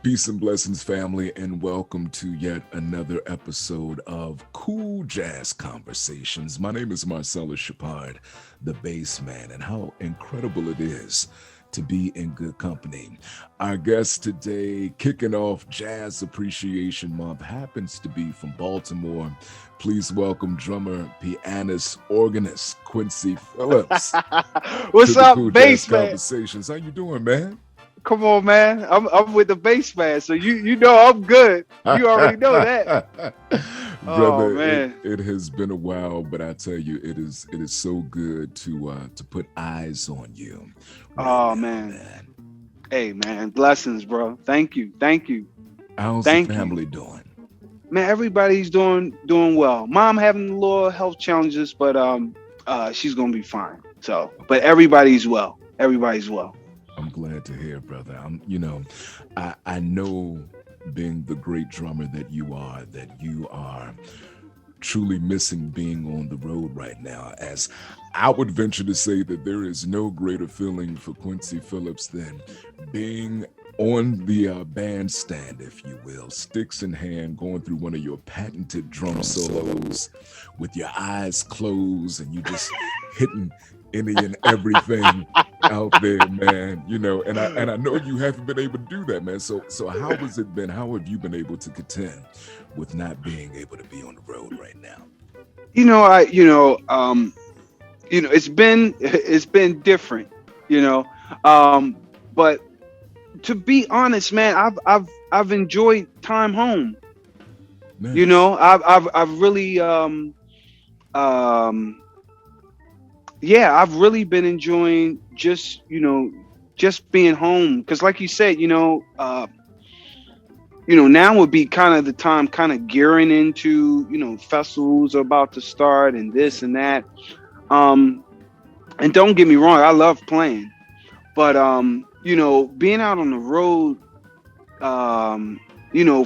Peace and blessings, family, and welcome to yet another episode of Cool Jazz Conversations. My name is Marcellus Shepard, the Bassman, and how incredible it is to be in good company. Our guest today, kicking off Jazz Appreciation Month, happens to be from Baltimore. Please welcome drummer, pianist, organist, Quincy Phillips. What's to the up, Cool Jazz Bassman? Conversations. How you doing, man? Come on, man. I'm with the Bassman, so you know I'm good. You already know that. Brother, Man. it has been a while, but I tell you, it is so good to put eyes on you. Right man. Hey, man, blessings, bro. Thank you. How's the family doing? Man, everybody's doing well. Mom having a little health challenges, but she's gonna be fine. So, but everybody's well. I'm glad to hear, brother. I know, being the great drummer that you are truly missing being on the road right now. As I would venture to say that there is no greater feeling for Quincy Phillips than being on the bandstand, if you will, sticks in hand, going through one of your patented drum solos with your eyes closed and you just hitting any and everything out there, man. And I know you haven't been able to do that, man. So how has it been? How have you been able to contend with not being able to be on the road right now? It's been different, but to be honest, man, I've enjoyed time home. Nice. I've really I've really been enjoying just being home, because like you said, now would be kind of the time, kind of gearing into festivals are about to start and this and that, and don't get me wrong, I love playing, but being out on the road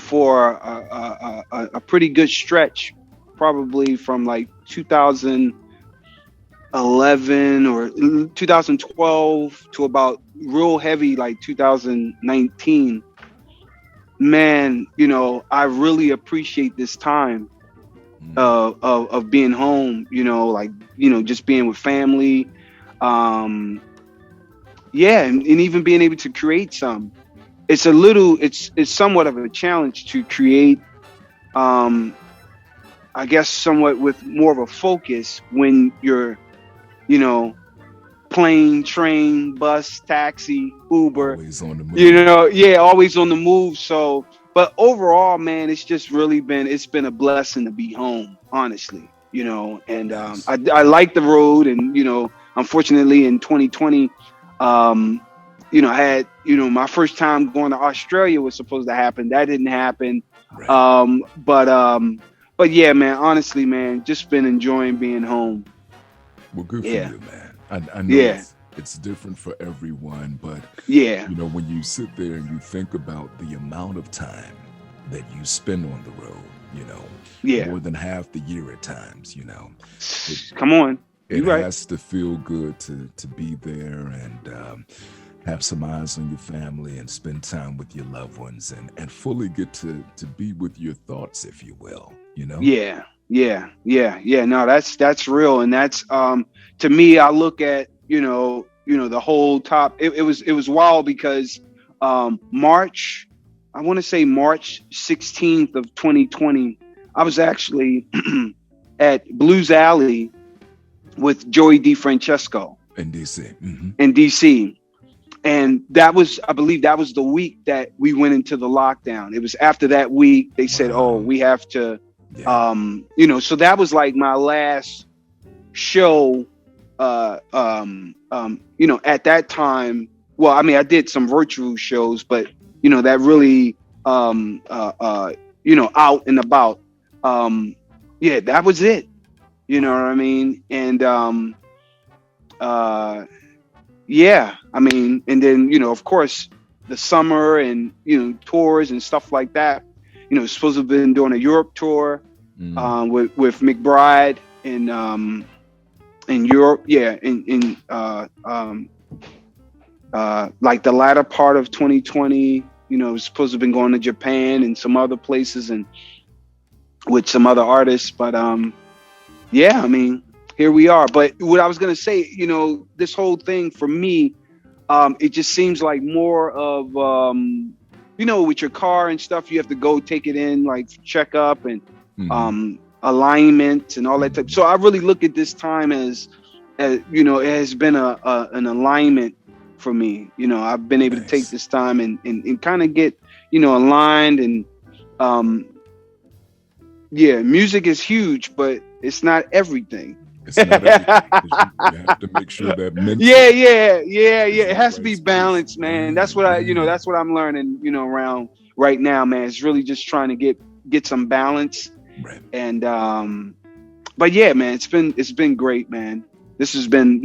for a pretty good stretch, probably from like 2011 or 2012 to about real heavy like 2019, man, I really appreciate this time of being home, just being with family, and even being able to create some. It's somewhat of a challenge to create, I guess, somewhat with more of a focus when you're plane, train, bus, taxi, Uber, always on the move. Always on the move. So, but overall, man, it's been a blessing to be home, honestly, and Nice. I like the road, and unfortunately in 2020, I had, my first time going to Australia was supposed to happen. That didn't happen. Right. But yeah, man, honestly, man, just been enjoying being home. Well, good for you, man. I know Yeah. it's different for everyone, but Yeah. when you sit there and you think about the amount of time that you spend on the road, Yeah. more than half the year at times, Come on. it You right. has to feel good to be there and have some eyes on your family and spend time with your loved ones and fully get to be with your thoughts, if you will, Yeah. No, that's real. And that's, to me, I look at, the whole top. It was wild because, March 16th of 2020, I was actually at Blues Alley with Joey DeFrancesco in DC. Mm-hmm. in DC. And I believe that was the week that we went into the lockdown. It was after that week they said, Wow. "Oh, we have to," Yeah. So that was like my last show. At that time. Well, I mean, I did some virtual shows, but that really, out and about. That was it. You know what I mean? And I mean, and then, of course, the summer and, tours and stuff like that. Supposed to have been doing a Europe tour with McBride in Europe. Yeah. In like the latter part of 2020. was supposed to have been going to Japan and some other places and with some other artists, but yeah, I mean, here we are. But what I was gonna say, this whole thing for me, it just seems like more of with your car and stuff, you have to go take it in like check up and alignment and all that type. So I really look at this time as it has been an alignment for me. I've been able to take this time and kind of get aligned and music is huge, but it's not everything. It's not everything. You have to make sure that mentally. Yeah. It has to be balanced, man. That's what that's what I'm learning, around right now, man. It's really just trying to get some balance. Right. And but yeah, man, it's been great, man. This is people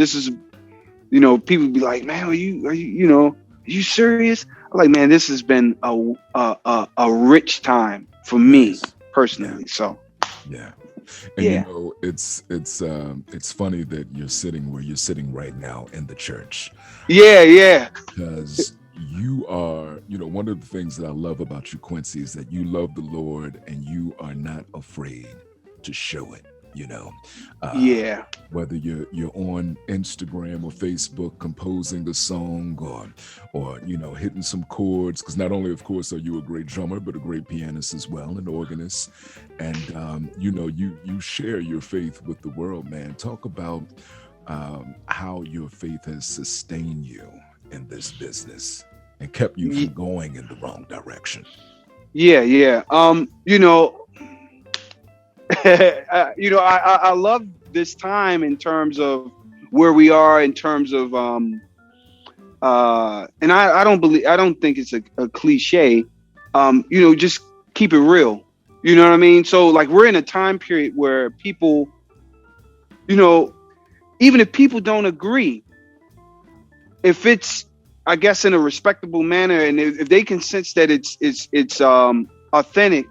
be like, man, are you serious? I'm like, man, this has been a rich time for me personally. Yeah. So yeah. And it's funny that you're sitting where you're sitting right now in the church. Yeah. Because you are, one of the things that I love about you, Quincy, is that you love the Lord and you are not afraid to show it. Whether you're on Instagram or Facebook composing a song or hitting some chords, because not only of course are you a great drummer but a great pianist as well, an organist, and you share your faith with the world, man. Talk about how your faith has sustained you in this business and kept you from going in the wrong direction. Yeah. I love this time in terms of where we are in terms of and I don't think it's a cliche, just keep it real. You know what I mean? So like we're in a time period where people, even if people don't agree, if it's, I guess, in a respectable manner, and if they can sense that it's authentic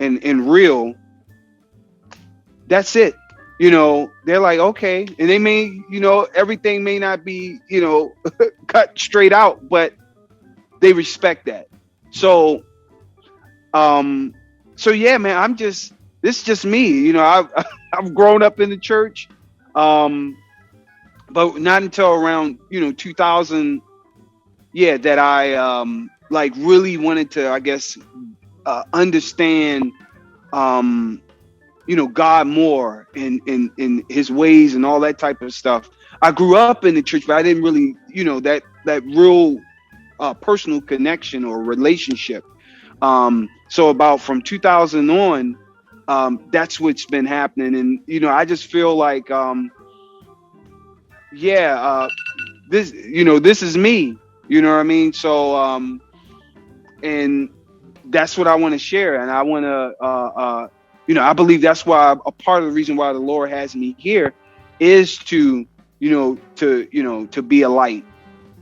and real, that's it. They're like, okay. And they may, everything may not be, cut straight out, but they respect that. So, yeah, man, this is just me. I've grown up in the church, but not until around, 2000, that I, like really wanted to, I guess, understand, God more in his ways and all that type of stuff. I grew up in the church, but I didn't really, that real personal connection or relationship. So about from 2000 on, that's what's been happening. And, I just feel like, this is me, you know what I mean? So, and that's what I want to share. And I want to, I believe that's why a part of the reason why the Lord has me here is to be a light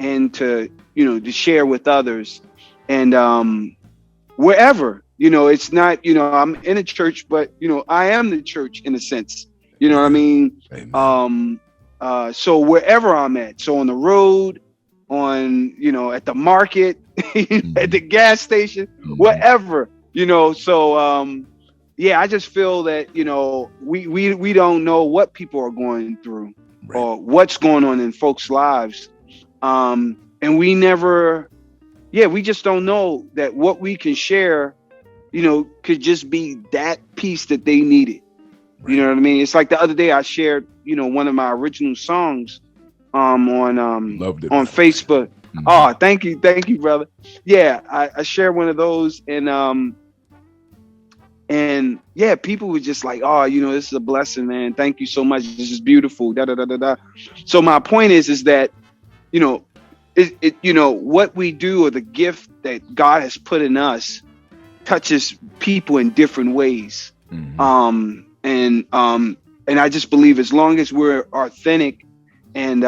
and to share with others. And wherever, it's not, I'm in a church, but, I am the church in a sense, you know what I mean? Amen. So wherever I'm at, so on the road, on, at the market, at the gas station, whatever, so, yeah, I just feel that, we don't know what people are going through or what's going on in folks' lives. And we never, we just don't know that what we can share, could just be that piece that they needed. Right. You know what I mean? It's like the other day I shared, one of my original songs on Facebook. Mm-hmm. Oh, thank you, brother. Yeah, I shared one of those and yeah, people were just like, oh, this is a blessing, man. Thank you so much. This is beautiful. Da da da da da. So my point is that, what we do or the gift that God has put in us touches people in different ways. Mm-hmm. And I just believe as long as we're authentic and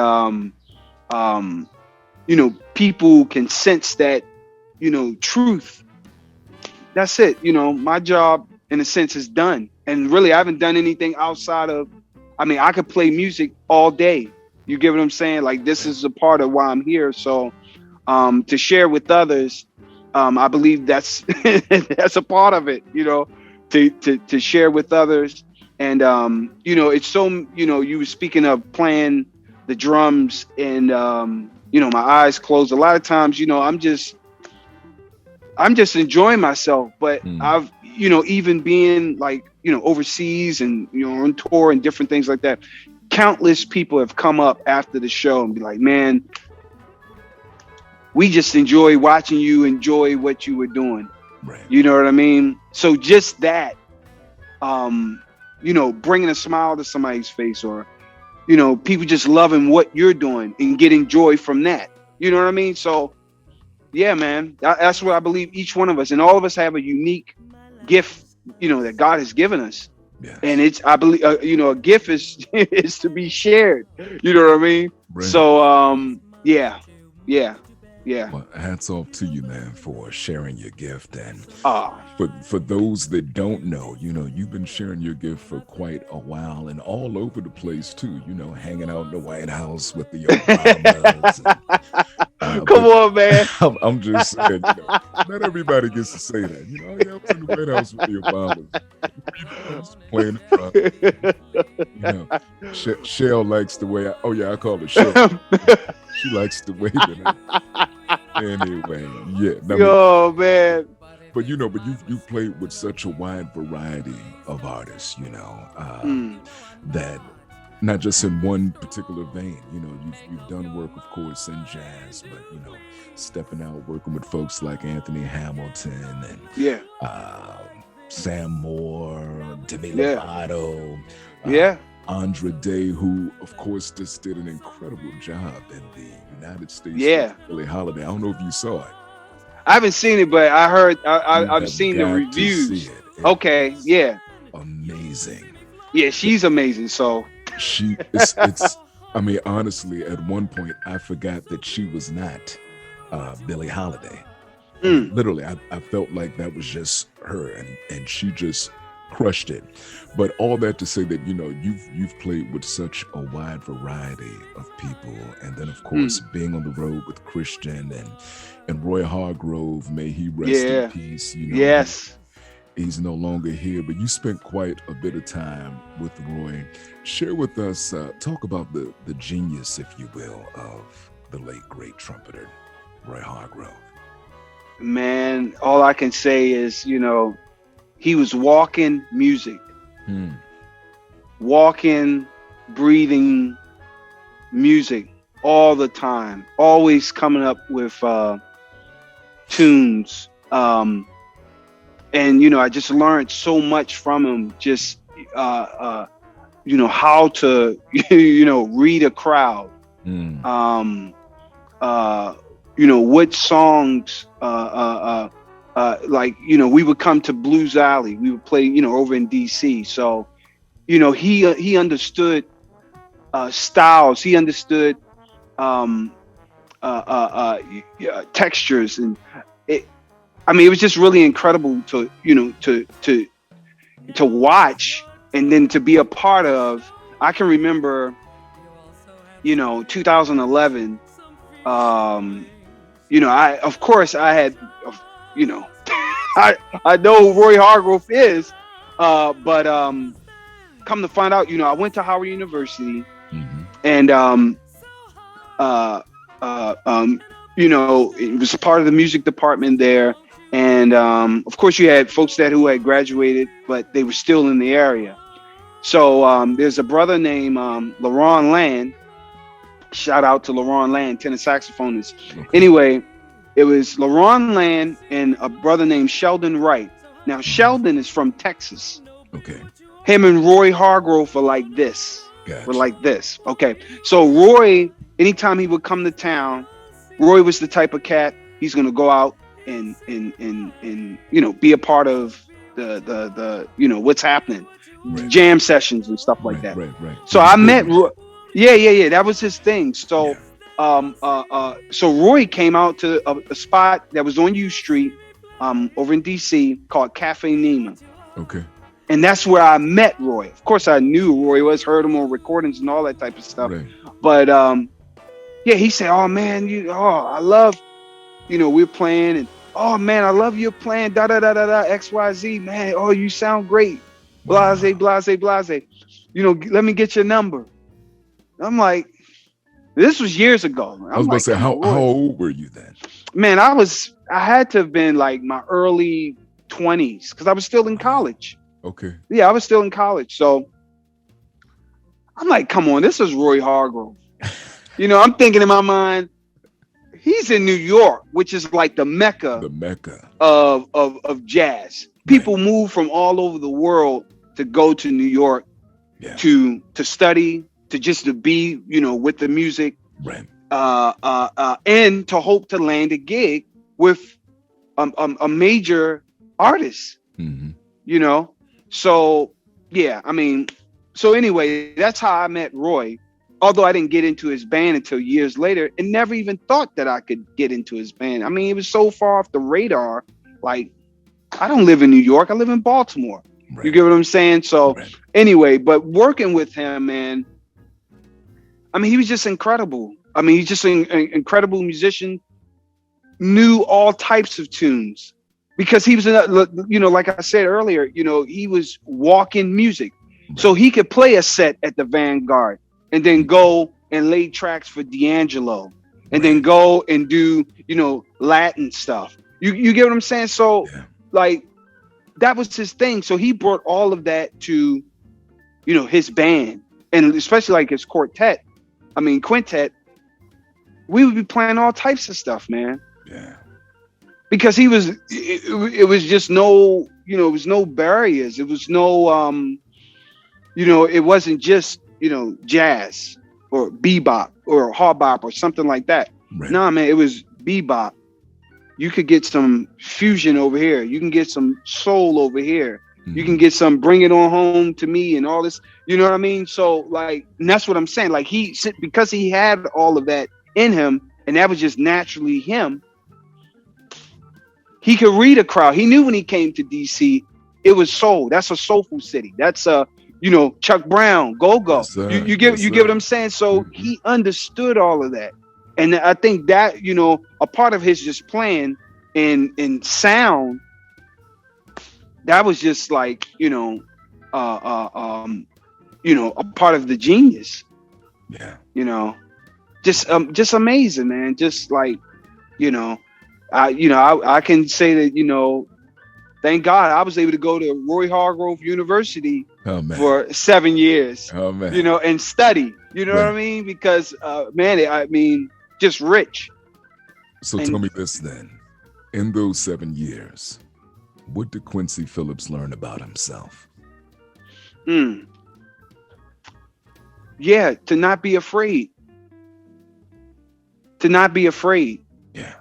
people can sense that, truth. That's it. My job in a sense is done. And really, I haven't done anything outside of, I could play music all day. You get what I'm saying? Like, this is a part of why I'm here. So, to share with others, I believe that's that's a part of it, to share with others. And it's so, you were speaking of playing the drums, and my eyes closed. A lot of times, I'm just enjoying myself. But Mm, I've, even being like, overseas and, on tour and different things like that, countless people have come up after the show and be like, man, we just enjoy watching you enjoy what you were doing. right. You know what I mean? So just that, um, bringing a smile to somebody's face, or, people just loving what you're doing and getting joy from that. You know what I mean? So yeah, man, that's what I believe. Each one of us, and all of us, have a unique gift, that God has given us. And Yes. it's, I believe, a gift is is to be shared. You know what I mean? Right. So yeah, yeah, yeah. Well, hats off to you, man, for sharing your gift. And Ah, for those that don't know, you've been sharing your gift for quite a while and all over the place too. Hanging out in the White House with the Obamas. come But on, man. I'm just saying, not everybody gets to say that. Yeah, I was in the White House with the Obamas. I was playing the drum. Shell likes the way oh yeah, I call her Shell. She likes the way that anyway, yeah. I mean, Yo, man. but you've played with such a wide variety of artists, Mm, that not just in one particular vein. You've done work, of course, in jazz, but stepping out, working with folks like Anthony Hamilton and yeah, uh, Sam Moore, Demi yeah, Lovato, uh, yeah. Andra Day, who of course just did an incredible job in the United States with Yeah. Billie Holiday. I don't know if you saw it. I haven't seen it, but I heard. You I've have seen the got to see reviews. it. Okay. Yeah. Amazing. Yeah. She's amazing. So. It's I mean, honestly, at one point I forgot that she was not Billie Holiday. I mean, Mm, literally, I felt like that was just her, and she just crushed it. But all that to say that you've played with such a wide variety of people, and then of course mm, being on the road with Christian and Roy Hargrove, may he rest in yeah. peace. Yes. He's no longer here, but you spent quite a bit of time with Roy. Share with us, talk about the genius, if you will, of the late great trumpeter Roy Hargrove. Man, all I can say is, he was walking music, Hmm. walking, breathing music all the time, always coming up with tunes. And I just learned so much from him. Just how to read a crowd. Hmm. What songs, like, we would come to Blues Alley, we would play, over in DC. So he understood styles, he understood um textures, and it was just really incredible to to watch, and then to be a part of. I can remember 2011. Of course I had, you know, I know who Roy Hargrove is, but come to find out, I went to Howard University, Hmm. and uh, it was part of the music department there, and of course you had folks who had graduated, but they were still in the area. So there's a brother named LaRon Land. Shout out to LaRon Land, tenor saxophonist. Okay. Anyway, it was LaRon Land and a brother named Sheldon Wright. Now, Hmm. Sheldon is from Texas. Okay. Him and Roy Hargrove were like this. Were Gotcha. like this. Okay. So Roy, anytime he would come to town, Roy was the type of cat, he's gonna go out and be a part of the what's happening, Right. jam sessions and stuff like Right. that. Right. Right. He So was I big met on that. Roy. Yeah. That was his thing. So Yeah. so Roy came out to a spot that was on U Street, over in DC, called Cafe Neiman. Okay. And that's where I met Roy. Of course, I knew who Roy was, heard him on recordings and all that type of stuff. Right. But yeah, he said, "Oh man, I love, we're playing, and oh man, I love your plan, da da da da da, XYZ, man. Oh, you sound great. Blase, Wow. blase, blase. Let me get your number. I'm like, this was years ago. I was I'm about to like, say, come on, how Roy. old were you then? Man, I had to have been like my early 20s because I was still in Wow. college. Okay. Yeah, I was still in college. So I'm like, come on, this is Roy Hargrove. I'm thinking in my mind, he's in New York, which is like the mecca The Mecca. of jazz. Right. People move from all over the world to go to New York Yeah. to study, to just to be, with the music, Right. and to hope to land a gig with a major artist. Mm-hmm. You know, so yeah, I mean, so anyway, that's how I met Roy. Although I didn't get into his band until years later, and never even thought that I could get into his band. I mean, it was so far off the radar. Like, I don't live in New York. I live in Baltimore. You Right. get what I'm saying? So Right. anyway, but working with him, man, I mean, he was just incredible. I mean, he's just an incredible musician, knew all types of tunes because he was, like I said earlier, he was walking music. So Right. he could play a set at the Vanguard and then go and lay tracks for D'Angelo and then Right. go and do, Latin stuff. You get what I'm saying? So Yeah. like that was his thing. So he brought all of that to, his band and especially like his quartet. I mean, quintet, we would be playing all types of stuff, man. Yeah. Because it was just no, it was no barriers. It was no, it wasn't just, jazz or bebop or hard bop or something like that. Right. Nah, man, it was bebop. You could get some fusion over here. You can get some soul over here. You can get some bring it on home to me and all this. You know what I mean? So like, and that's what I'm saying. Like because he had all of that in him and that was just naturally him. He could read a crowd. He knew when he came to DC, it was soul. That's a soulful city. That's Chuck Brown, go. Yes, sir. You get Yes, you sir. get what I'm saying? So he understood all of that. And I think that, a part of his just playing in sound, that was just like, a part of the genius, Yeah. just amazing, man. Just like, I can say that, thank God I was able to go to Roy Hargrove University Oh man. for 7 years, Oh man. and study, what I Right. mean? Because, man, I mean, just rich. So And- tell me this then. In those 7 years, what did Quincy Phillips learn about himself? Yeah, to not be afraid. To not be afraid. Yeah.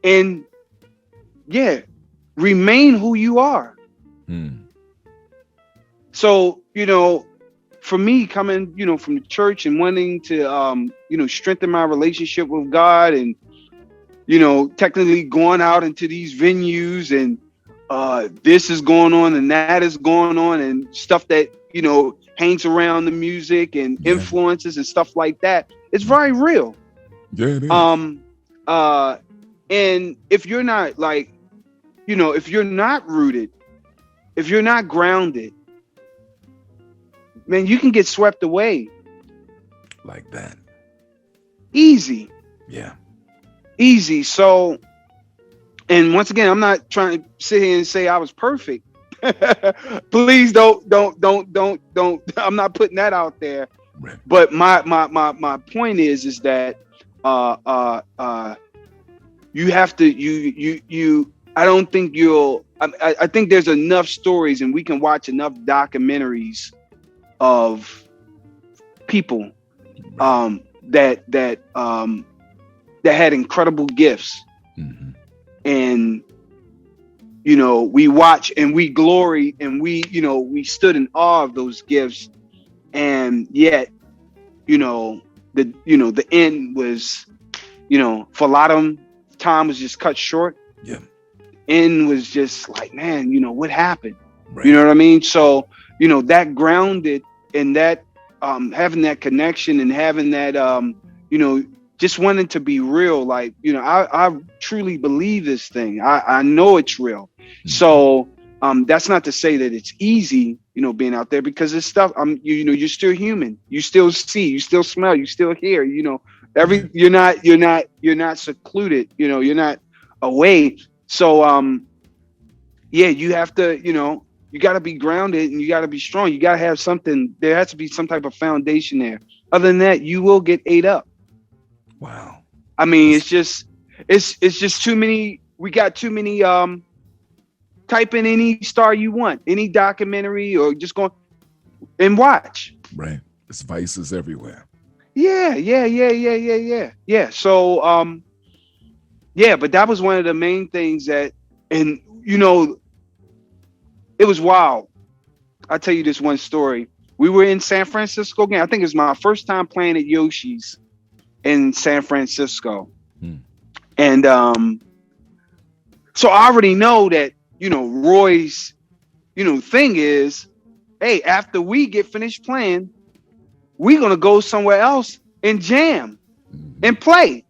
And yeah, remain who you are. Hmm. So, for me coming, from the church and wanting to, strengthen my relationship with God and, technically going out into these venues and this is going on and that is going on and stuff that, hangs around the music and Yeah. influences and stuff like that. It's very real. Yeah, it is. And if you're not like, if you're not rooted, if you're not grounded, man, you can get swept away Like that. easy. Yeah. So, and once again, I'm not trying to sit here and say I was perfect. Please don't. I'm not putting that out there. Right. But my point is that you have to you. I don't think you'll. I think there's enough stories, and we can watch enough documentaries of people that had incredible gifts, Mm-hmm. and we watch and we glory and we stood in awe of those gifts, and yet the end was for a lot of them, time was just cut short. Yeah. End was just like, man, what happened? Right. You know what I mean? So that grounded and that having that connection and having that just wanting to be real. Like, I truly believe this thing. I know it's real. So that's not to say that it's easy, being out there, because it's stuff. You're still human. You still see, you still smell, you still hear. You're not secluded. You're not away. So yeah, you have to. You got to be grounded and you got to be strong. You got to have something. There has to be some type of foundation there. Other than that, you will get ate up. Wow. I mean, it's just too many. We got too many. Type in any star you want, any documentary, or just go and watch. Right. It's vices everywhere. Yeah. So, yeah, but that was one of the main things that, and it was wild. I'll tell you this one story. We were in San Francisco again. I think it was my first time playing at Yoshi's in San Francisco. And so I already know that, Roy's, thing is, hey, after we get finished playing, we're going to go somewhere else and jam and play.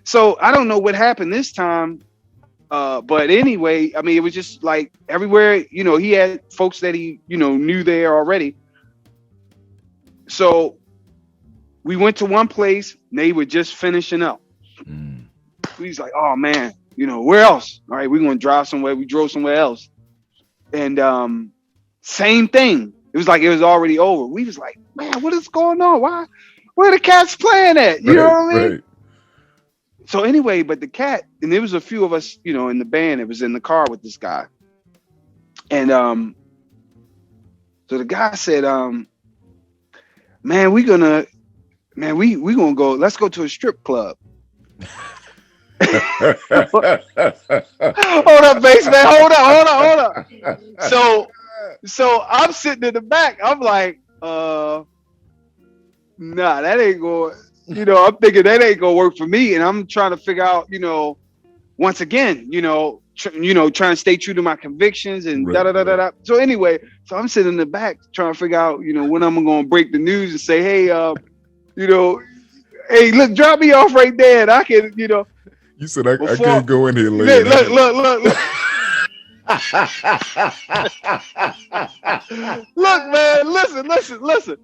So I don't know what happened this time. But anyway, I mean, it was just like everywhere, he had folks that he, knew there already. So we went to one place and they were just finishing up. He's like, oh man, where else? All right, we're going to drive somewhere. We drove somewhere else. And same thing. It was like it was already over. We was like, man, what is going on? Where the cats playing at? You know what I mean? Right. So anyway, but the cat, and there was a few of us, in the band. It was in the car with this guy. And so the guy said, man, we gonna go, let's go to a strip club. Hold up, Bassman. Hold up. So I'm sitting in the back. I'm like, nah, that ain't going. I'm thinking that ain't gonna work for me, and I'm trying to figure out, once again, trying to stay true to my convictions and da. So anyway, I'm sitting in the back trying to figure out, when I'm gonna break the news and say, hey, hey, look, drop me off right there, and I can, You said I can't go in here later. Look. Look, man, listen.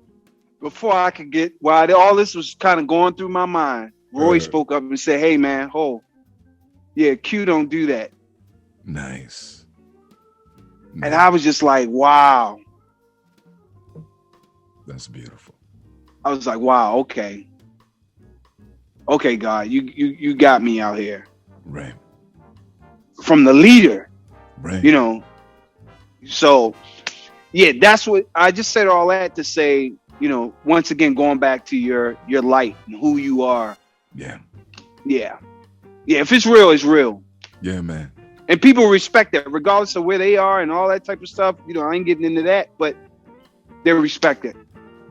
Before I could get, while all this was kind of going through my mind, Roy spoke up and said, hey, man, Q don't do that. Nice. And I was just like, wow. That's beautiful. I was like, wow, okay. Okay, God, you got me out here. Right. From the leader. Right. So, yeah, that's what I just said all that to say, once again, going back to your light and who you are. Yeah. Yeah. Yeah. If it's real, it's real. Yeah, man. And people respect that regardless of where they are and all that type of stuff. I ain't getting into that, but they respect it.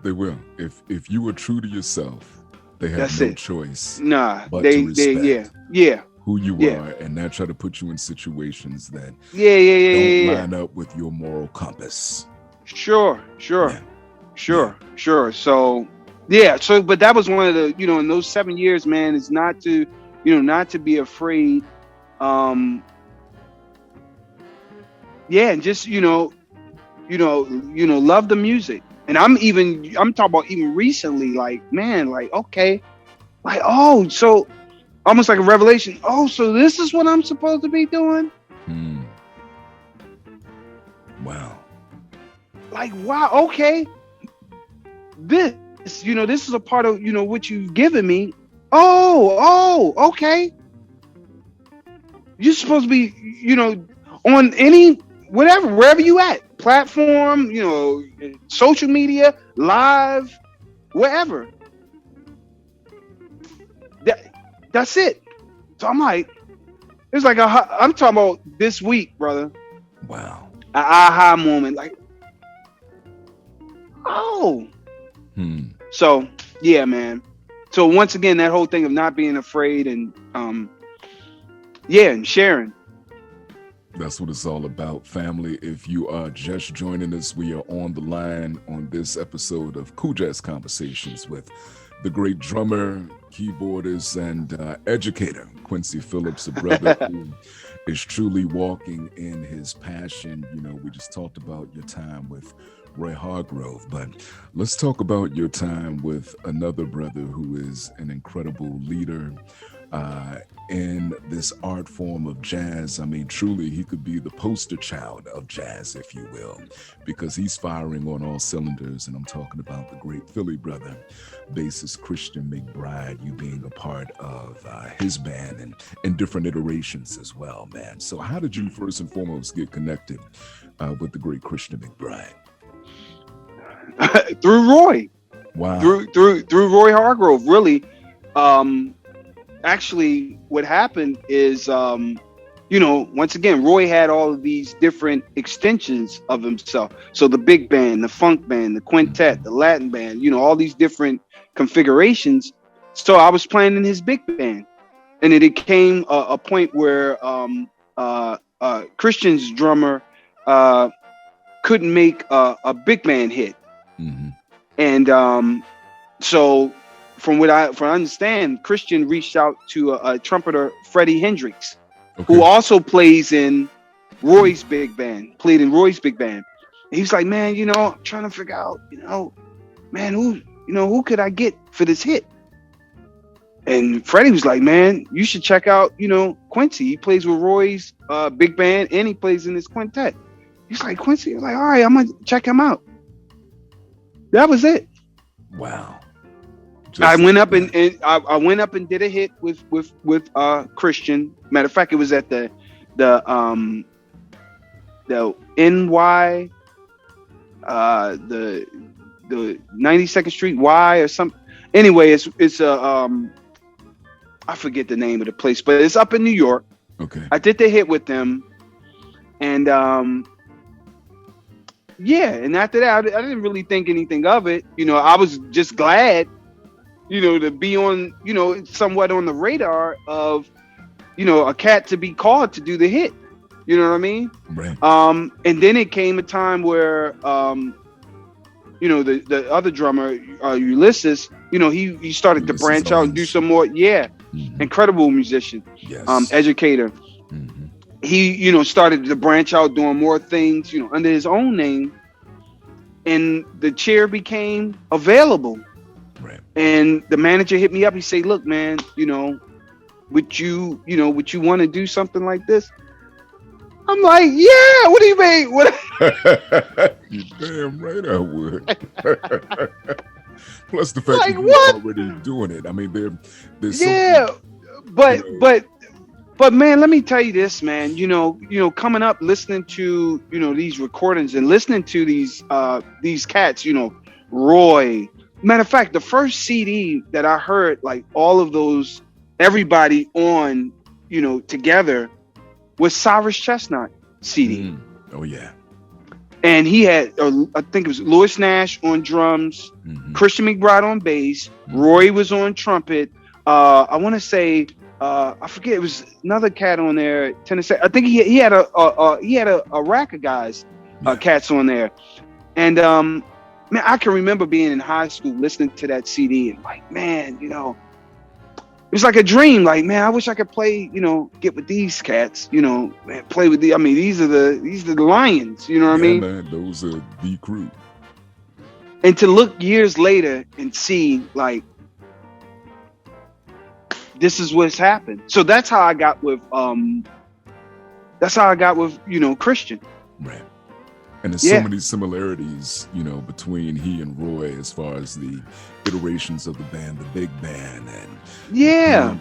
They will. If you were true to yourself, they have no choice. Nah, but to respect yeah. who you are and not try to put you in situations that don't line up with your moral compass. Sure. So, but that was one of the, in those 7 years, man, is not to, not to be afraid. And just, love the music. And I'm talking about even recently, like, man, like, okay, like, oh, so almost like a revelation. Oh, so this is what I'm supposed to be doing. Wow. Like, wow. Okay. This is a part of, what you've given me. Oh, okay. You're supposed to be, on any, whatever, wherever you at, platform, social media, live, wherever. That's it. So I'm like, it's like I'm talking about this week, brother. Wow. An aha moment, like, oh. So yeah, man. So once again, that whole thing of not being afraid and and sharing. That's what it's all about, family. If you are just joining us, we are on the line on this episode of Cool Jazz Conversations with the great drummer, keyboardist, and educator, Quincy Phillips, a brother who is truly walking in his passion. You know, we just talked about your time with Roy Hargrove, but let's talk about your time with another brother who is an incredible leader in this art form of jazz. I mean, truly, he could be the poster child of jazz, if you will, because he's firing on all cylinders. And I'm talking about the great Philly brother, bassist Christian McBride, you being a part of his band and in different iterations as well, man. So how did you first and foremost get connected with the great Christian McBride? Through Roy. Wow. Through Roy Hargrove, really. Actually, what happened is, once again, Roy had all of these different extensions of himself. So the big band, the funk band, the quintet, the Latin band, all these different configurations. So I was playing in his big band, and it came a point where Christian's drummer couldn't make a big band hit. Mm-hmm. And so from what I understand, Christian reached out to a trumpeter, Freddie Hendrix, who also plays in Roy's big band, played in Roy's big band. And he's like, man, I'm trying to figure out, man, who could I get for this hit? And Freddie was like, man, you should check out, Quincy. He plays with Roy's big band and he plays in his quintet. He's like, Quincy. I was like, all right, I'm going to check him out. That was it. Wow. I went up and I went up and did a hit with Christian. Matter of fact, it was at the NY the 92nd Street Y or something. Anyway, it's a I forget the name of the place, but it's up in New York. Okay. I did the hit with them, and and after that, I didn't really think anything of it. I was just glad, to be on, somewhat on the radar of, a cat to be called to do the hit. You know what I mean? Right. And then it came a time where, the other drummer, Ulysses, he started to branch out and do some more. Yeah. Mm-hmm. Incredible musician. Yes. Educator. Mm-hmm. He, started to branch out doing more things, under his own name. And the chair became available. Right. And the manager hit me up. He said, look, man, would you want to do something like this? I'm like, yeah, what do you mean? What? You damn right I would. Plus the fact like, that you're already doing it. I mean, there's but man, let me tell you this, man. Coming up, listening to these recordings and listening to these cats. Roy. Matter of fact, the first CD that I heard, like all of those, everybody on, together, was Cyrus Chestnut CD. Oh yeah. And he had, I think it was Louis Nash on drums, Christian McBride on bass, Roy was on trumpet. I want to say, I forget, it was another cat on there, Tennessee. I think he had a rack of guys, cats on there. And man, I can remember being in high school listening to that CD and like, man, it was like a dream. Like, man, I wish I could play, get with these cats, man, play with I mean, these are the lions, what I mean? Man, those are the crew. And to look years later and see, like, this is what's happened. So that's how I got with Christian. Right. And there's so many similarities, between he and Roy as far as the iterations of the band, the big band, and And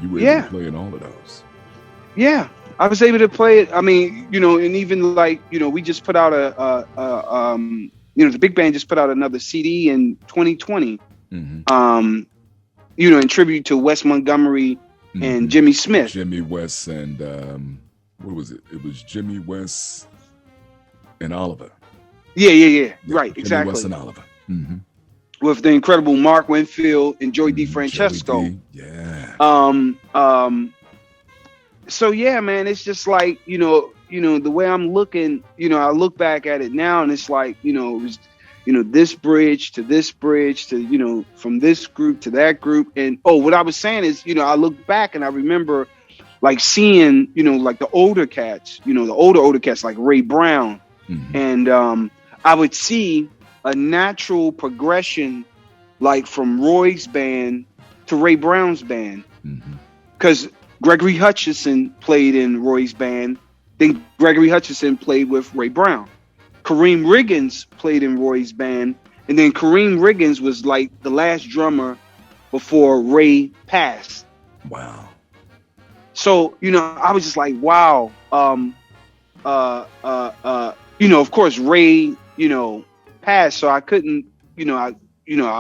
you were able to play in all of those. Yeah, I was able to play it. I mean, and even like, we just put out the big band just put out another CD in 2020. Mm-hmm. In tribute to Wes Montgomery and Jimmy Smith. Jimmy West and what was it? It was Jimmy West and Oliver. Yeah. Right, Jimmy exactly. West and Oliver. Mm-hmm. With the incredible Mark Winfield and Joey DeFrancesco. Yeah. so yeah, man, it's just like, the way I'm looking, I look back at it now and it's like, it was, this bridge to this bridge to, from this group to that group. And oh, what I was saying is, I look back and I remember like seeing, like the older cats, the older cats like Ray Brown. Mm-hmm. And I would see a natural progression like from Roy's band to Ray Brown's band. Because Gregory Hutchinson played in Roy's band. Then Gregory Hutchinson played with Ray Brown. Kareem Riggins played in Roy's band. And then Kareem Riggins was like the last drummer before Ray passed. Wow. So, I was just like, wow. Of course, Ray, passed. So I couldn't, I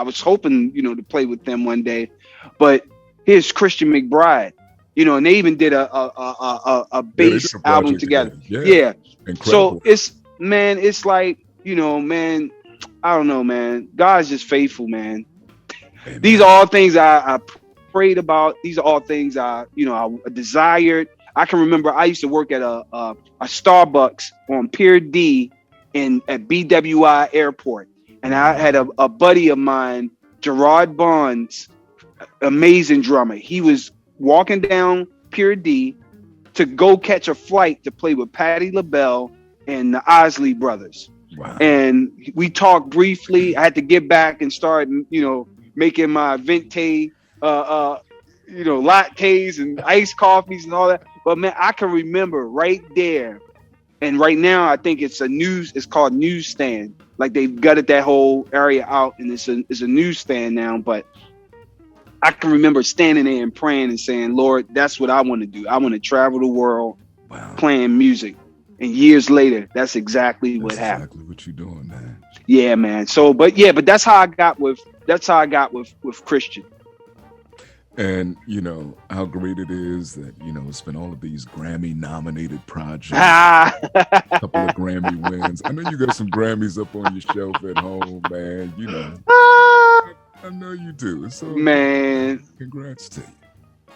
was hoping, to play with them one day. But here's Christian McBride, and they even did a bass album together. Yeah. So it's like, man, I don't know, man. God's just faithful, man. Amen. These are all things I prayed about. These are all things I desired. I can remember I used to work at a Starbucks on Pier D at BWI Airport. And I had a buddy of mine, Gerard Bonds, amazing drummer. He was walking down Pier D to go catch a flight to play with Patti LaBelle and the Isley Brothers. Wow. And we talked briefly. I had to get back and start, making my venti, lattes and iced coffees and all that. But man, I can remember right there. And right now, I think it's called Newsstand. Like they've gutted that whole area out and it's a newsstand now. But I can remember standing there and praying and saying, Lord, that's what I want to do. I want to travel the world playing music. And years later, that's exactly what happened. Exactly what you're doing, man. Yeah, man. So, but that's how I got with Christian. And how great it is that it's been all of these Grammy nominated projects, a couple of Grammy wins. I know you got some Grammys up on your shelf at home, man. I know you do. So man, congrats to you,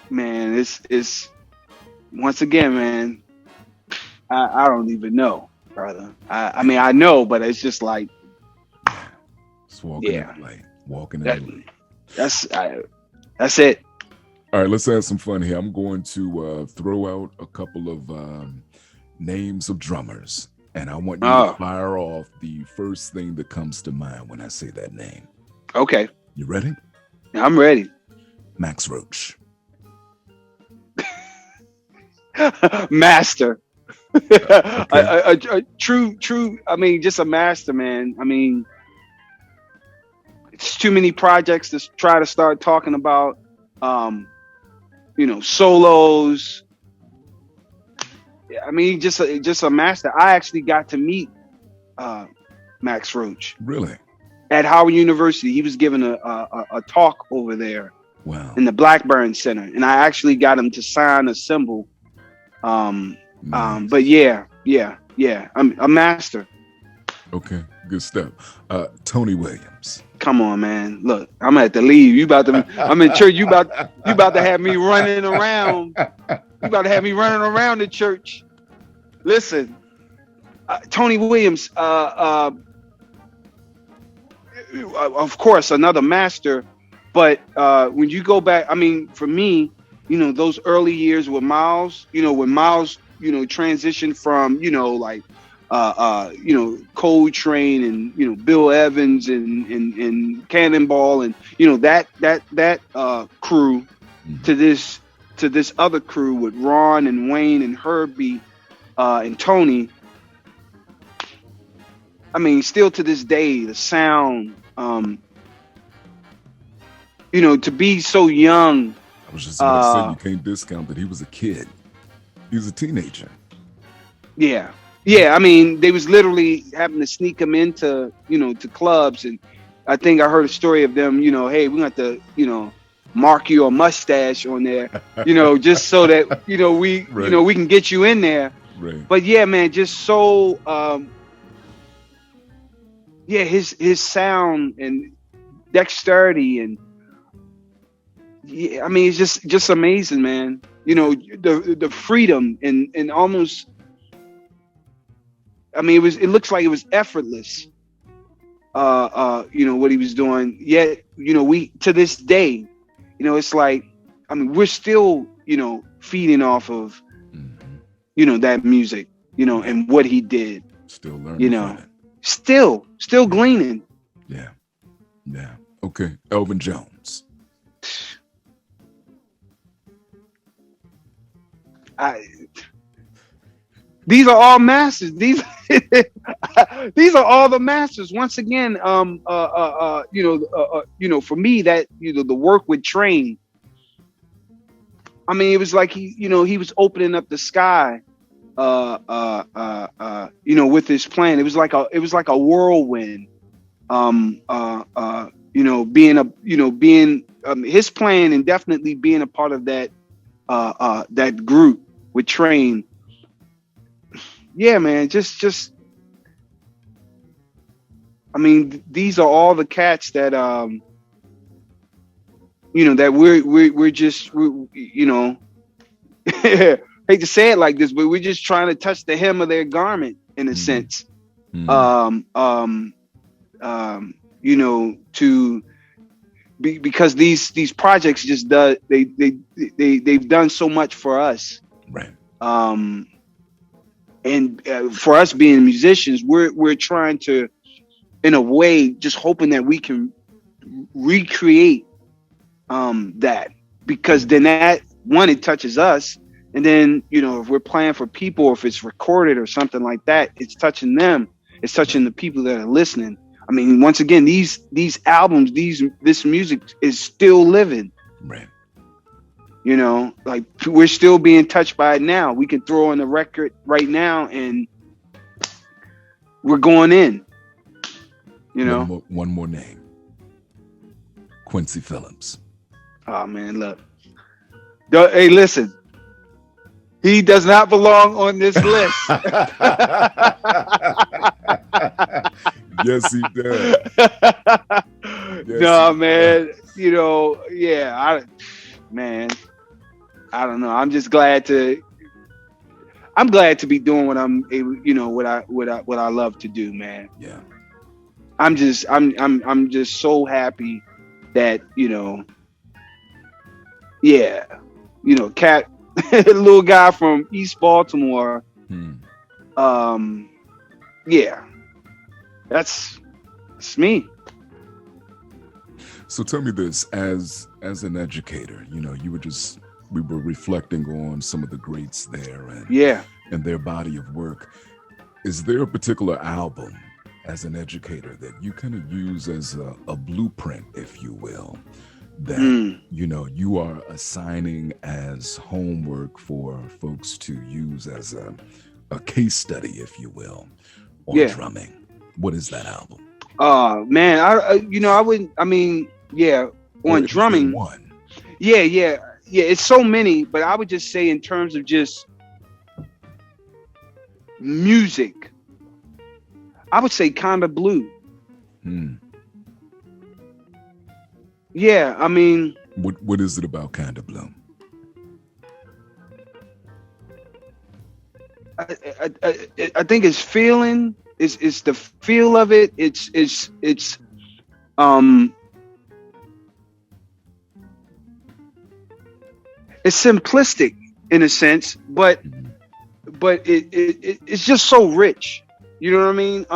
man. It's once again, man. I don't even know, brother. I mean, I know, but it's just like, just walking in the light, walking in the light. That's it. All right, let's have some fun here. I'm going to throw out a couple of names of drummers, and I want you to fire off the first thing that comes to mind when I say that name. Okay. You ready? I'm ready. Max Roach. Master. Okay. a true. I mean, just a master, man. I mean, it's too many projects to try to start talking about. Solos. I mean, just a master. I actually got to meet Max Roach. Really? At Howard University. He was giving a talk over there. Wow. In the Blackburn Center, and I actually got him to sign a symbol. Nice. But yeah, I'm a master. Okay, good stuff. Tony Williams. Come on, man. Look, I'm gonna have to leave. I'm in church. You about to have me running around. You about to have me running around the church. Listen, Tony Williams, of course, another master. But when you go back, I mean, for me, those early years with Miles, when Miles, transitioned from, Coltrane and, Bill Evans and Cannonball and, that crew to this other crew with Ron and Wayne and Herbie and Tony. I mean, still to this day, the sound, to be so young. I was just going to say, you can't discount that he was a kid. He was a teenager. Yeah. I mean, they was literally having to sneak him into, to clubs. And I think I heard a story of them, hey, we got to, mark your mustache on there, just so that, we, right. We can get you in there. Right. But yeah, man, just so, his sound and dexterity and, yeah, I mean, it's just amazing, man. You know, the freedom and almost, I mean, it looks like it was effortless. You know, what he was doing. Yet, you know, we to this day, you know, it's like, I mean, we're still, you know, feeding off of, you know, that music, you know, and what he did. Still learning, you know, from it. still gleaning. Yeah. Yeah. Okay. Elvin Jones. These are all masters. These these are all the masters. Once again, you know, for me, that, you know, the work with Train. I mean, it was like you know, he was opening up the sky, you know, with his plan. It was like a whirlwind. You know, being his plan, and definitely being a part of that, that group with Train. Yeah, man, just I mean, these are all the cats that you know, that we're just, you know, hate to say it like this, but we're just trying to touch the hem of their garment in a sense. You know, because these projects just they've done so much for us. Right. And for us being musicians, we're trying to, in a way, just hoping that we can recreate that, because then that one, it touches us, and then, you know, if we're playing for people, or if it's recorded or something like that, it's touching them, it's touching the people that are listening. I mean, once again, these albums, this music is still living. Right. You know, like, we're still being touched by it now. We can throw on the record right now and we're going in. You know, one more name. Quincy Phillips. Oh man, look. Hey, listen. He does not belong on this list. Yes, he does. Yes, no, man. Does. You know, yeah. I don't know. I'm glad to be doing what I'm able, you know, what I love to do, man. Yeah. I'm just so happy that, you know, yeah, you know, Cat, little guy from East Baltimore. Yeah, that's me. So tell me this, as an educator, you know, we were reflecting on some of the greats there and their body of work. Is there a particular album as an educator that you kind of use as a blueprint, if you will, that, you know, you are assigning as homework for folks to use as a case study, if you will, on drumming? What is that album? Man, on drumming. One. Yeah. It's so many, but I would just say, in terms of just music, I would say Kinda Blue. Yeah, I mean, what is it about Kinda Blue? I think it's feeling. It's the feel of it. It's simplistic in a sense, but it's just so rich. You know what I mean?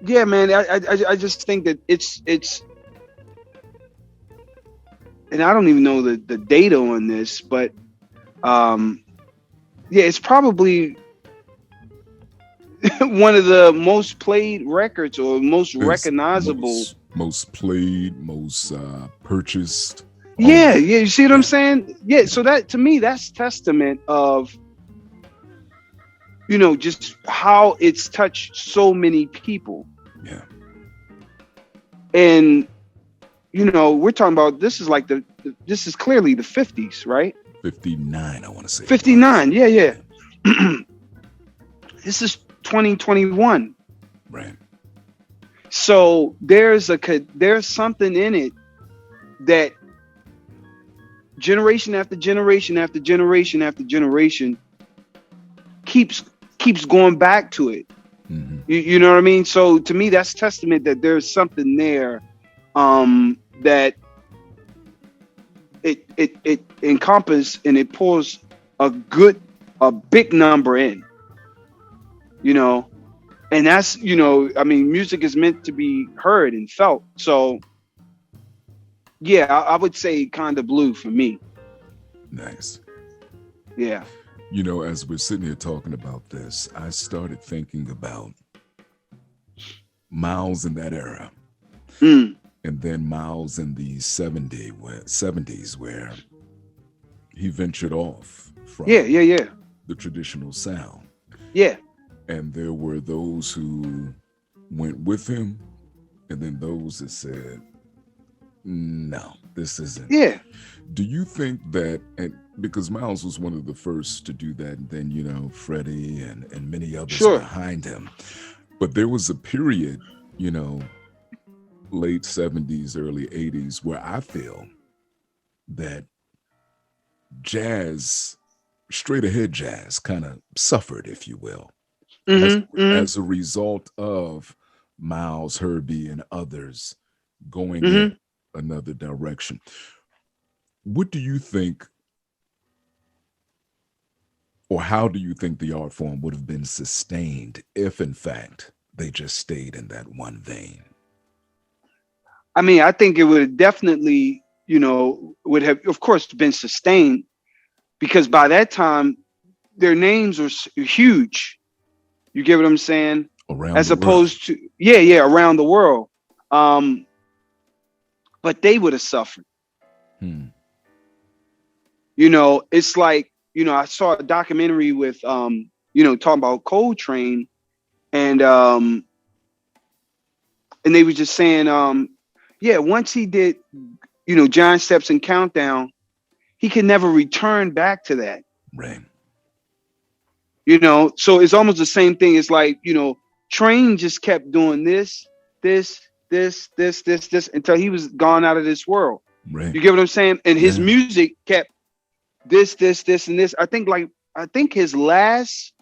Yeah, man. I just think that it's, and I don't even know the data on this, but yeah, it's probably one of the most played records, or most recognizable. Most played, most purchased. Yeah. You see what I'm saying? Yeah. So that, to me, that's testament of, you know, just how it's touched so many people. Yeah. And, you know, we're talking about, this is like this is clearly the 50s, right? 59, I want to say. 59. Yeah. This is 2021. Right. So there's something in it that generation after generation after generation after generation keeps going back to it. You know what I mean? So to me, that's testament that there's something there, that it encompasses and it pulls a big number in, you know, and that's, you know, I mean, music is meant to be heard and felt. So yeah, I would say kind of blue for me. Nice. Yeah. You know, as we're sitting here talking about this, I started thinking about Miles in that era. And then Miles in the 70s, where he ventured off from the traditional sound. Yeah. And there were those who went with him, and then those that said, no, this isn't. Yeah. Do you think that, and because Miles was one of the first to do that, and then, you know, Freddie and many others behind him. But there was a period, you know, late 70s, early 80s, where I feel that jazz, straight ahead jazz, kind of suffered, if you will, as a result of Miles, Herbie, and others going in another direction. What do you think, or how do you think the art form would have been sustained if, in fact, they just stayed in that one vein? I mean, I think it would have definitely, you know, would have, of course, been sustained, because by that time, their names were huge. You get what I'm saying? As opposed to, around the world. But they would have suffered. You know, it's like, you know, I saw a documentary with, you know, talking about Coltrane, and they were just saying, once he did, you know, Giant Steps and Countdown, he could never return back to that. Right. You know, so it's almost the same thing. It's like, you know, Train just kept doing this until he was gone out of this world. Right. You get what I'm saying? And his music kept this, and this. I think his last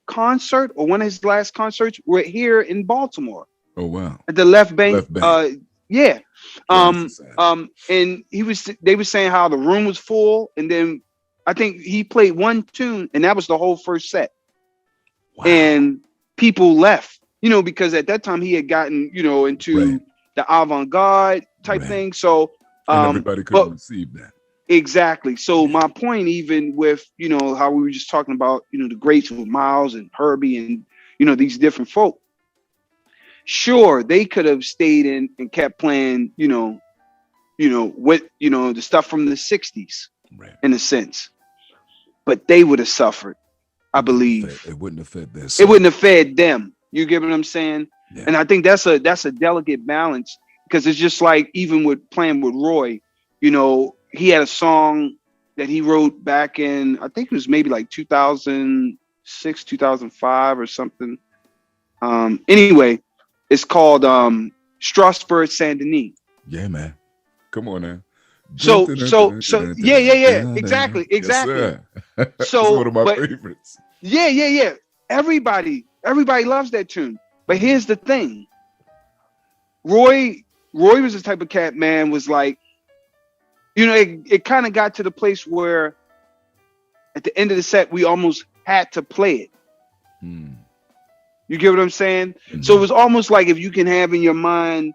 concert, or one of his last concerts, were here in Baltimore. Oh wow! At the Left Bank. And they were saying how the room was full, and then I think he played one tune, and that was the whole first set. Wow. And people left, you know, because at that time he had gotten, you know, into the avant-garde type thing. So and everybody couldn't receive that. Exactly. So my point, even with, you know, how we were just talking about, you know, the greats with Miles and Herbie and, you know, these different folk. Sure, they could have stayed in and kept playing, you know, what, you know, the stuff from the 60s, in a sense. But they would have suffered, I believe. It wouldn't have fed this. It wouldn't have fed them. You get what I'm saying? Yeah. And I think that's a delicate balance, because it's just like, even with playing with Roy, you know, he had a song that he wrote back in, I think it was maybe like 2006, 2005 or something. Anyway, it's called Strasbourg Saint Denis. Yeah, man. Come on now. So exactly. Yes, So one of my favorites. Yeah. Everybody loves that tune. But here's the thing. Roy was the type of cat, man, was like, you know, it kind of got to the place where at the end of the set, we almost had to play it. You get what I'm saying? So it was almost like, if you can have in your mind,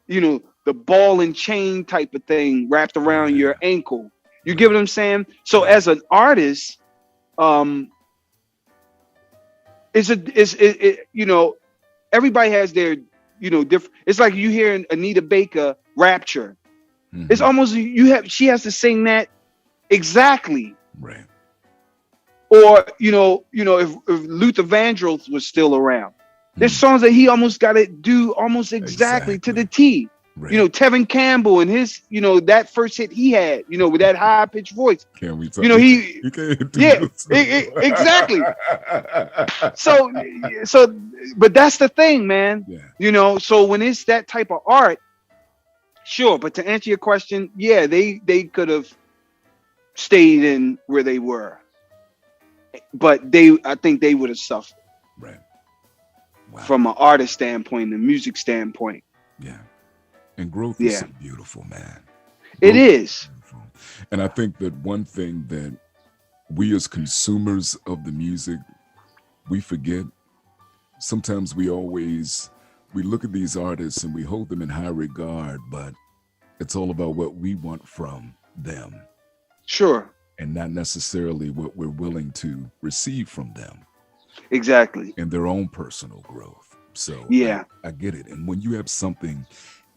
you know, the ball and chain type of thing wrapped around your ankle. You get what I'm saying? So as an artist, you know, everybody has their, you know, different. It's like you hear Anita Baker Rapture. It's almost she has to sing that exactly. Right. Or, you know, if Luther Vandross was still around, there's songs that he almost got to do almost exactly to the T. Right. You know, Tevin Campbell and his, you know, that first hit he had, you know, with that high pitched voice. Can we talk? You know, exactly. So, but that's the thing, man. Yeah. You know, so when it's that type of art, Sure, but to answer your question, yeah, they could have stayed in where they were, but I think they would have suffered Right. Wow. from an artist standpoint, a music standpoint. Yeah. And growth is Yeah, so beautiful, man. it Growth is is. beautiful. And I think that one thing that we as consumers of the music, we forget. Sometimes we look at these artists and we hold them in high regard, but it's all about what we want from them Sure, and not necessarily what we're willing to receive from them exactly. in their own personal growth. So Yeah, I get it. And when you have something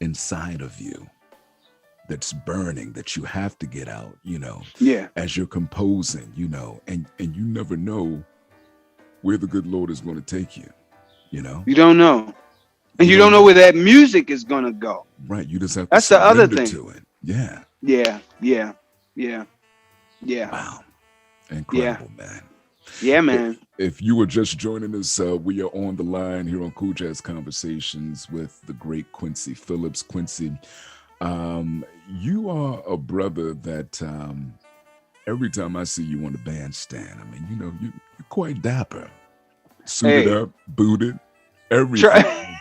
inside of you that's burning that you have to get out, yeah. as you're composing, and you never know where the good Lord is going to take you, you know? You don't know, and You you don't don't know know. where that music is gonna go. Right. You just have to That's the other surrender thing. to it. Yeah. Yeah, yeah, yeah, yeah, Wow. yeah, Incredible, man. yeah, If, man. if you were just joining us, we are on the line here on Cool Jazz Conversations with the great Quincy Phillips. Quincy, you are a brother that every time I see you on the bandstand, I mean, you're quite dapper, suited Hey, up, booted, everything. try,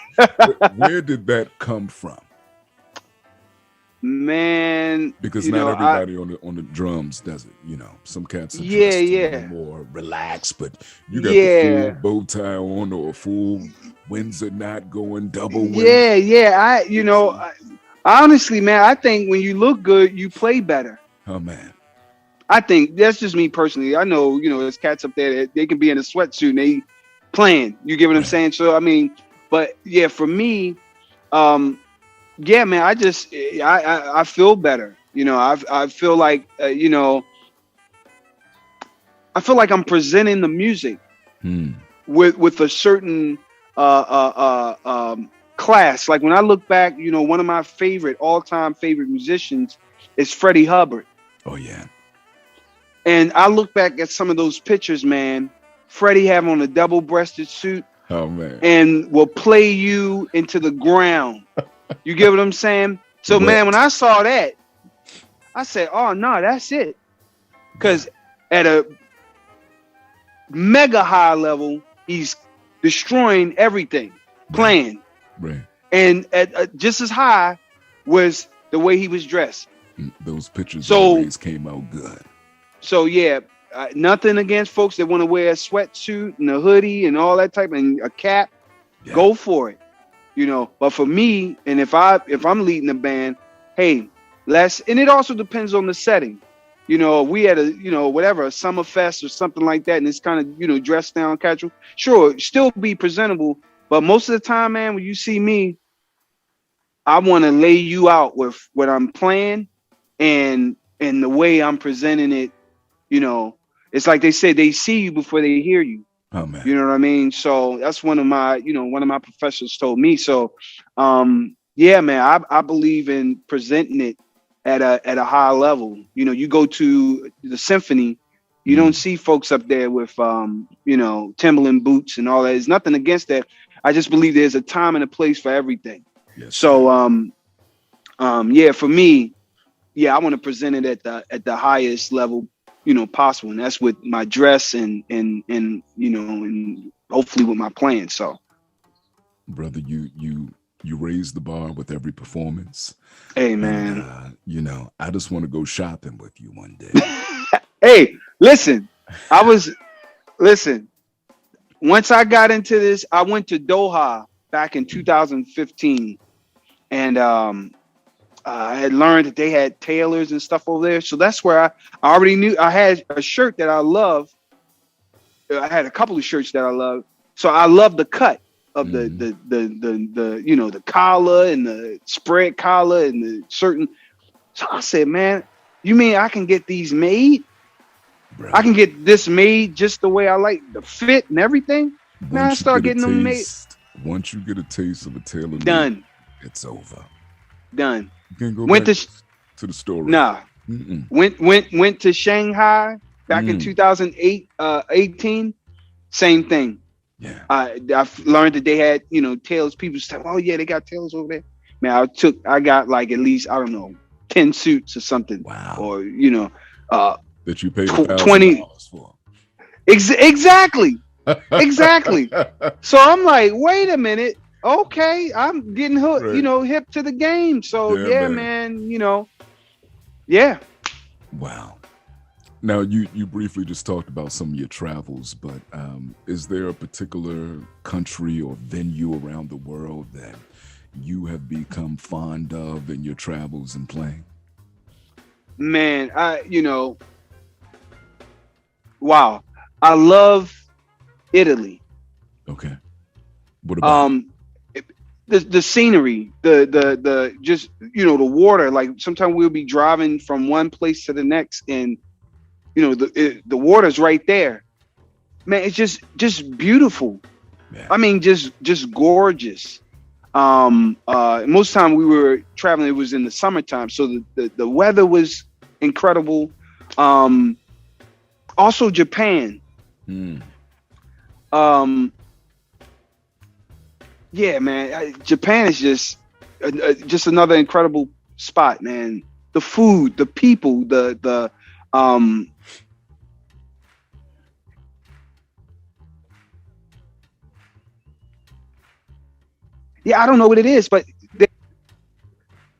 Where did that come from? man. Because You not know, everybody on the drums does it. Some cats are yeah, dressed a little yeah, more relaxed, but you got the full yeah, bow tie on or a full Windsor knot going, double Windsor. yeah. Dixie. Honestly, man, I think when you look good, you play better. Oh man, I think that's just me personally. I know, there's cats up there that they can be in a sweatsuit and they playing. You get what I'm right. saying? So I mean, but yeah, for me, um, yeah, man, I feel better. I feel like I feel like I'm presenting the music Hmm. with a certain class. Like when I look back, one of my all time favorite musicians is Freddie Hubbard. Oh yeah. And I look back at some of those pictures, man. Freddie have on a double-breasted suit Oh man. and will play you into the ground. You get what I'm saying? So, man, when Wet. I saw that, I said, "Oh no, that's it." Yeah. Because at a mega high level, he's destroying everything, Right. playing, Right. and at just as high was the way he was dressed. Those pictures So, always came out good. so yeah, nothing against folks that want to wear a sweatsuit and a hoodie and all that type and a cap. Yeah. Go for it, But for me, and if I'm leading the band, hey, and it also depends on the setting. We had a summer fest or something like that, and it's kind of dressed down casual. Sure, still be presentable, but most of the time, man, when you see me, I want to lay you out with what I'm playing and the way I'm presenting it. It's like they say, they see you before they hear you. Oh man. You know what I mean? So that's one of my professors told me. So, yeah, man, I believe in presenting it at a high level. You go to the symphony, you don't Mm. see folks up there with Timberland boots and all that. There's nothing against that. I just believe there's a time and a place for everything. Yes, sir. So, yeah, for me, yeah, I want to present it at the highest level possible, and that's with my dress and hopefully with my playing. So, Brother, you raise the bar with every performance. hey, And man. I just want to go shopping with you one day. Hey, listen, listen. Once I got into this, I went to Doha back in 2015, and I had learned that they had tailors and stuff over there. So that's where I already knew I had a shirt that I love. I had a couple of shirts that I love. So I love the cut of the Mhm. the collar and the spread collar and the certain. So I said, man, you mean I can get these made? I Brother, can get this made just the way I like the fit and everything. Man, I once you start get a getting them made. taste, once you get a taste of a tailor made, Done, it's over. done. You can't go Went back to to the store. nah. Mm-mm. Went to Shanghai back in Mm. 2008, 18. Same thing. Yeah. I learned that they had tailors. People say, "Oh yeah, they got tailors over there." man, I got like at least, I don't know, 10 suits or something, Wow. or, you know, uh, That you paid $1,000 20. for. Exactly. Exactly. So I'm like, wait a minute. Okay, I'm getting hooked, Right. hip to the game. So Yeah, yeah, man. man, yeah. Wow. Now, you briefly just talked about some of your travels, but is there a particular country or venue around the world that you have become fond of in your travels and playing? Man, wow. I love Italy. Okay. What about it? Um the scenery, the just, the water, like sometimes we'll be driving from one place to the next, and the water's right there. Man, it's just beautiful. Yeah. I mean, just gorgeous. Most time we were traveling, it was in the summertime, so the weather was incredible. Um, Also Japan. Mm. Um, yeah, man, Japan is just another incredible spot, man. The food, the people, the um, yeah, I don't know what it is, but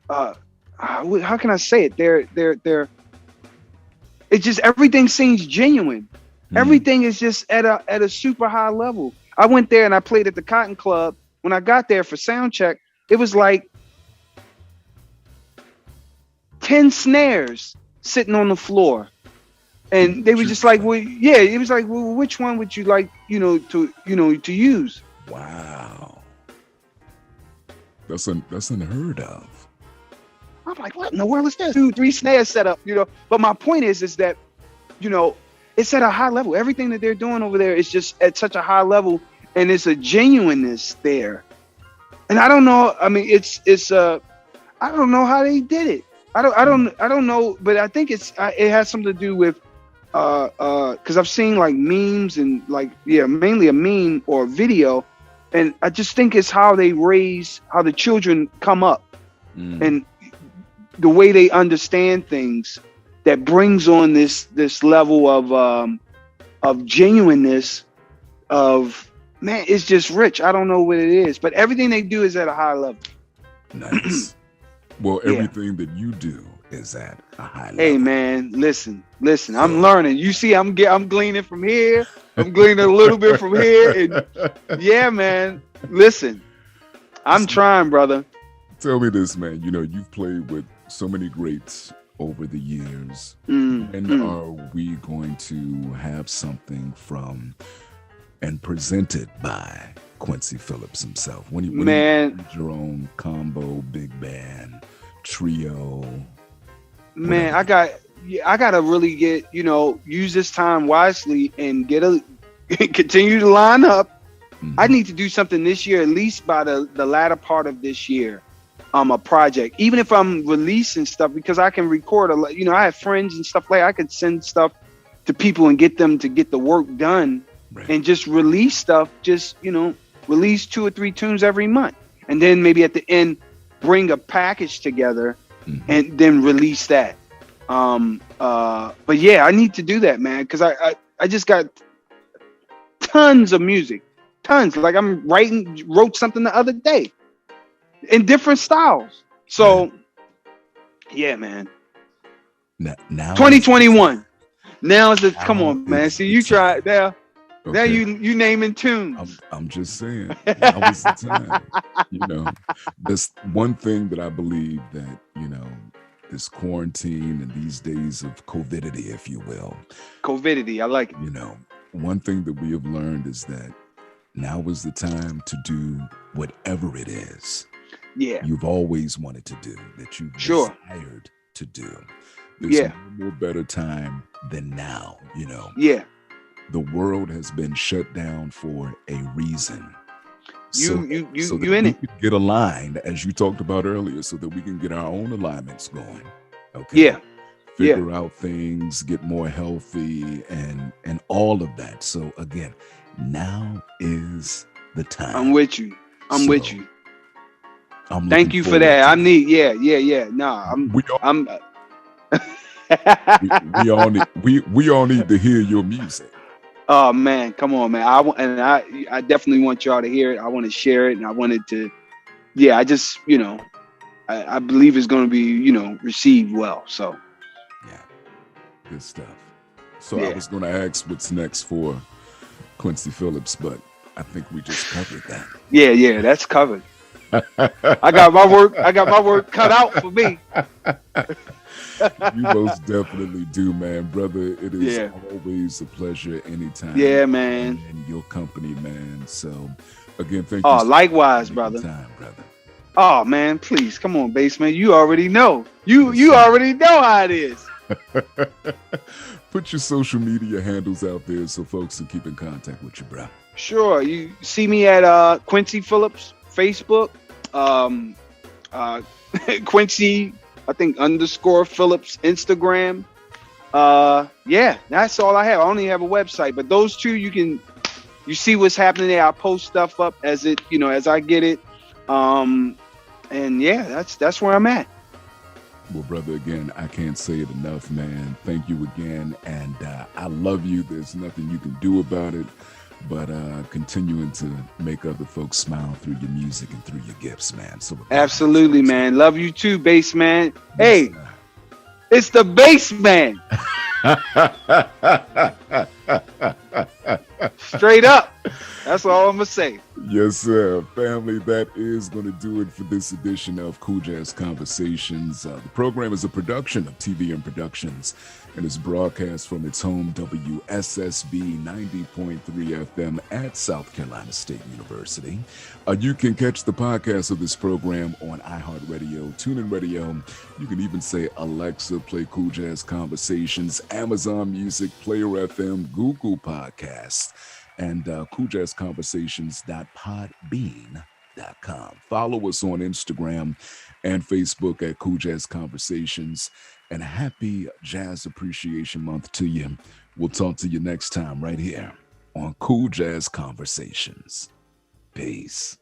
uh, how can I say it? They're it's just, everything seems genuine. Mm. Everything is just at a super high level. I went there and I played at the Cotton Club. When I got there for sound check, it was like 10 snares sitting on the floor. And they were just like, well, yeah, it was like, well, which one would you like, to use? Wow. That's unheard of. I'm like, what in the world is this? 2, 3 snares set up. But my point is that, it's at a high level. Everything that they're doing over there is just at such a high level, and it's a genuineness there. And I don't know. I mean, I don't know how they did it. I don't know, but I think it has something to do with because I've seen like memes and like, yeah, mainly a meme or a video, and I just think it's how the children come up, and the way they understand things, that brings on this level of genuineness, of, man, it's just rich. I don't know what it is, but everything they do is at a high level. Nice. Well, Yeah. everything that you do is at a high level. Hey, man, listen. I'm learning. You see, I'm gleaning from here. I'm gleaning a little bit from here, and yeah, man, listen, I'm trying, brother. Tell me this, man. You've played with so many greats over the years. When are we going to have something from and presented by Quincy Phillips himself? When you need your own combo, big band, trio. Man, I gotta really use this time wisely and continue to line up. I need to do something this year, at least by the latter part of this year. A project, even if I'm releasing stuff, because I can record I have friends and stuff, like I could send stuff to people and get them to get the work done, Right. and just release stuff, release 2 or 3 tunes every month, and then maybe at the end bring a package together and then release that. But yeah, I need to do that, man, because I just got tons of music, tons. Like wrote something the other day in different styles. So yeah, man. Now 2021. Now is the come Now on, man. is See, the you try time. now. Now Okay. you naming tunes. I'm just saying, now is the time. That's one thing that I believe that, this quarantine and these days of COVIDity, if you will. COVIDity, I like it. One thing that we have learned is that now is the time to do whatever it is you've always wanted to do, that you've desired to do. There's no more better time than now, Yeah. The world has been shut down for a reason. You that in we it. could get aligned, as you talked about earlier, so that we can get our own alignments going. Okay. Yeah. Figure out things, get more healthy, and all of that. So again, now is the time. I'm with you. I'm with you. I'm looking Thank you for forward that. to I that. need, yeah. No, We all I'm. we all need to hear your music. Oh man, come on, man. I definitely want y'all to hear it. I want to share it, and I wanted to. Yeah, I just, I believe it's going to be, received well. So Yeah, good stuff. So I yeah, was going to ask what's next for Quincy Phillips, but I think we just covered yeah, that's covered. that. I got my work cut out for me. You most definitely do, man, brother. It is Yeah, always a pleasure anytime yeah, I'm man. in your company, man. So, again, thank you Oh, so much for likewise, making brother. time, brother. Oh man, please come on, Bassman. You already know. You Yes, you sir. already know how it is. Put your social media handles out there so folks can keep in contact with you, bro. Sure. You see me at Quincy Phillips Facebook. Um, uh, Quincy, I think underscore Phillips Instagram. Yeah, that's all I have. I only have a website, but those two you see what's happening there. I post stuff up as it, as I get it. Um, and yeah, that's where I'm at. Well, brother, again, I can't say it enough, man. Thank you again. And I love you. There's nothing you can do about it, but continuing to make other folks smile through your music and through your gifts, man. So with that, man, Absolutely, salute to you. man. Love you too, Bassman. Yes, Hey, it's the Bassman. sir. Straight up. That's all I'm gonna say. Yes, sir. Family, that is going to do it for this edition of Cool Jazz Conversations. The program is a production of TVM Productions and is broadcast from its home, WSSB 90.3 FM at South Carolina State University. You can catch the podcast of this program on iHeartRadio, TuneIn Radio. You can even say, Alexa, play Cool Jazz Conversations, Amazon Music, Player FM, Google Podcasts, and cooljazzconversations.podbean.com. Follow us on Instagram and Facebook at Cool Jazz Conversations. And happy Jazz Appreciation Month to you. We'll talk to you next time right here on Cool Jazz Conversations. Peace.